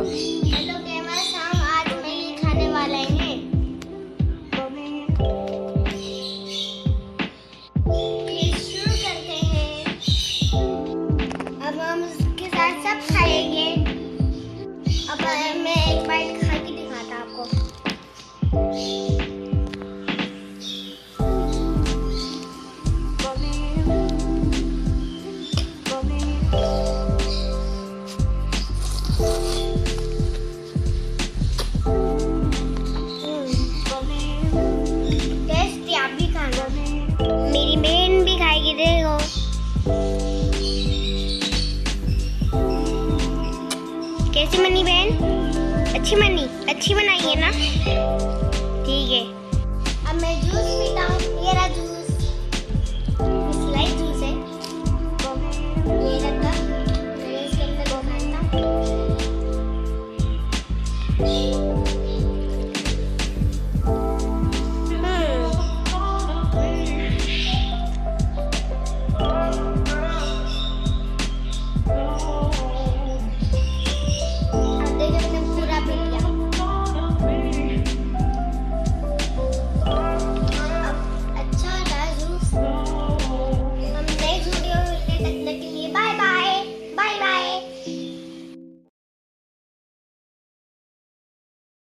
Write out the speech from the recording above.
Hello gamers, हम आज Maggi खाने वाले हैं। फिर शुरू करते हैं। अब हम उसके साथ सब खाएंगे। अब मैं एक बाइट खा के दिखाता आपको। मेरी बहन भी खाएगी, देखो। कैसी बनी बहन? अच्छी बनाई है ना? ठीक है। अब मैं जूस पीता हूँ। ये रहा जूस।